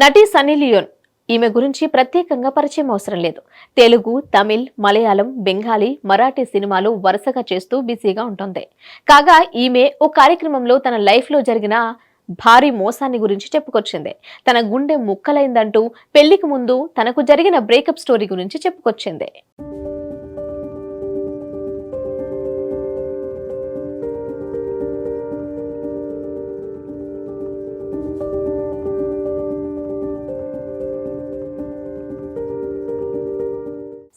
నటి Sunny Leone ఈమె గురించి ప్రత్యేకంగా పరిచయం అవసరం లేదు. తెలుగు, తమిళ్, మలయాళం, బెంగాలీ, మరాఠీ సినిమాలు వరుసగా చేస్తూ బిజీగా ఉంటుంది. కాగా ఈమె ఓ కార్యక్రమంలో తన లైఫ్ లో జరిగిన భారీ మోసాన్ని గురించి చెప్పుకొచ్చింది. తన గుండె ముక్కలైందంటూ పెళ్లికి ముందు తనకు జరిగిన బ్రేకప్ స్టోరీ గురించి చెప్పుకొచ్చింది.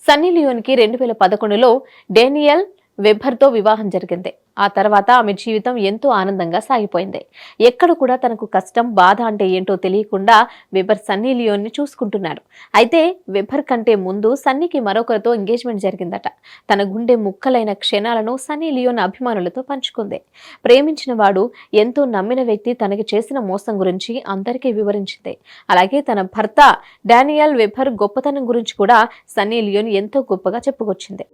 సన్నీ లియోన్ కి 2011లో డానియల్ వెబ్బర్తో వివాహం జరిగింది. ఆ తర్వాత ఆమె జీవితం ఎంతో ఆనందంగా సాగిపోయింది. ఎక్కడ కూడా తనకు కష్టం, బాధ అంటే ఏంటో తెలియకుండా వెబ్బర్ సన్నీ లియోన్ ని చూసుకుంటున్నాడు. అయితే వెబ్బర్ కంటే ముందు సన్నీకి మరొకరితో ఎంగేజ్మెంట్ జరిగిందట. తన గుండె ముక్కలైన క్షణాలను సన్నీ లియోన్ అభిమానులతో పంచుకుంది. ప్రేమించిన వాడు, ఎంతో నమ్మిన వ్యక్తి తనకి చేసిన మోసం గురించి అందరికీ వివరించింది. అలాగే తన భర్త డానియల్ వెబ్బర్ గొప్పతనం గురించి కూడా సన్నీ లియోన్ ఎంతో గొప్పగా చెప్పుకొచ్చింది.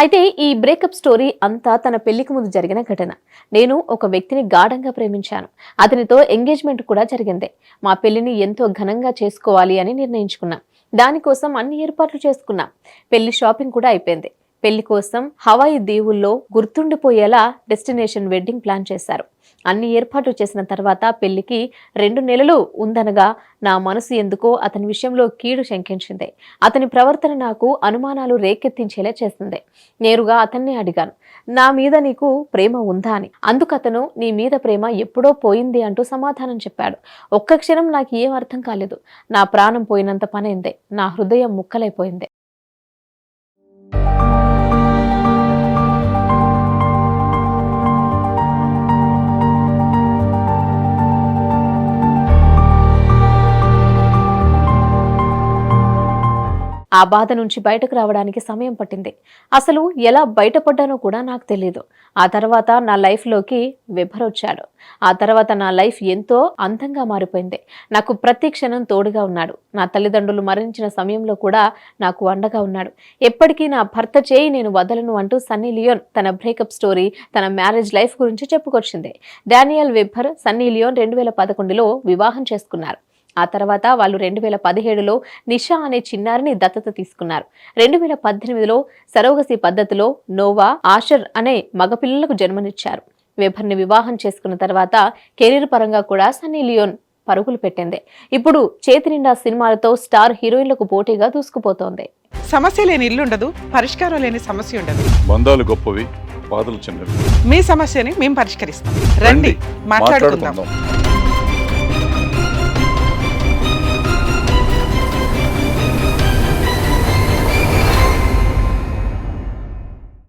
అయితే ఈ బ్రేకప్ స్టోరీ అంతా తన పెళ్లికి ముందు జరిగిన ఘటన. నేను ఒక వ్యక్తిని గాఢంగా ప్రేమించాను. అతనితో ఎంగేజ్మెంట్ కూడా జరిగింది. మా పెళ్లిని ఎంతో ఘనంగా చేసుకోవాలి అని నిర్ణయించుకున్నా. దానికోసం అన్ని ఏర్పాట్లు చేసుకున్నా. పెళ్లి షాపింగ్ కూడా అయిపోయింది. పెళ్లి కోసం హవాయి దీవుల్లో గుర్తుండిపోయేలా డెస్టినేషన్ వెడ్డింగ్ ప్లాన్ చేశారు. అన్ని ఏర్పాట్లు చేసిన తర్వాత పెళ్లికి 2 నెలలు ఉందనగా నా మనసు ఎందుకో అతని విషయంలో కీడు శంకించింది. అతని ప్రవర్తన నాకు అనుమానాలు రేకెత్తించేలా చేసింది. నేరుగా అతన్ని అడిగాను, నా మీద నీకు ప్రేమ ఉందా అని. అందుకతను నీ మీద ప్రేమ ఎప్పుడో పోయింది అంటూ సమాధానం చెప్పాడు. ఒక్క క్షణం నాకు ఏం అర్థం కాలేదు. నా ప్రాణం పోయినంత పనైంది. నా హృదయం ముక్కలైపోయింది. ఆ బాధ నుంచి బయటకు రావడానికి సమయం పట్టింది. అసలు ఎలా బయటపడ్డానో కూడా నాకు తెలియదు. ఆ తర్వాత నా లైఫ్లోకి వెబ్బర్ వచ్చాడు. ఆ తర్వాత నా లైఫ్ ఎంతో అందంగా మారిపోయింది. నాకు ప్రతి క్షణం తోడుగా ఉన్నాడు. నా తల్లిదండ్రులు మరణించిన సమయంలో కూడా నాకు అండగా ఉన్నాడు. ఎప్పటికీ నా భర్త చేయి నేను వదలను అంటూ సన్నీ లియోన్ తన బ్రేకప్ స్టోరీ, తన మ్యారేజ్ లైఫ్ గురించి చెప్పుకొచ్చింది. డానియల్ వెబ్బర్, సన్నీ లియోన్ 2011లో వివాహం చేసుకున్నారు. ఆ తర్వాత వాళ్ళు 2017లో నిషా అనే చిన్నారిని దత్తత తీసుకున్నారు. 2018లో సరోగసి పద్ధతిలో నోవా, ఆషర్ అనే మగపిల్లలకు జన్మనిచ్చారు. వెబ్బర్ని వివాహం చేసుకున్న తర్వాత కెరీర్ పరంగా కూడా సన్నీ లియోన్ పరుగులు పెట్టింది. ఇప్పుడు చేతి నిండా సినిమాలతో స్టార్ హీరోయిన్లకు పోటీగా దూసుకుపోతోంది. సమస్య లేని ఇల్లు ఉండదు, పరిష్కారం లేని సమస్య ఉండదు. బంధాలు గొప్పవి, బాధలు చిన్నవి. మీ సమస్యని మేము పరిష్కరిస్తాం. రండి, మాట్లాడుకుందాం.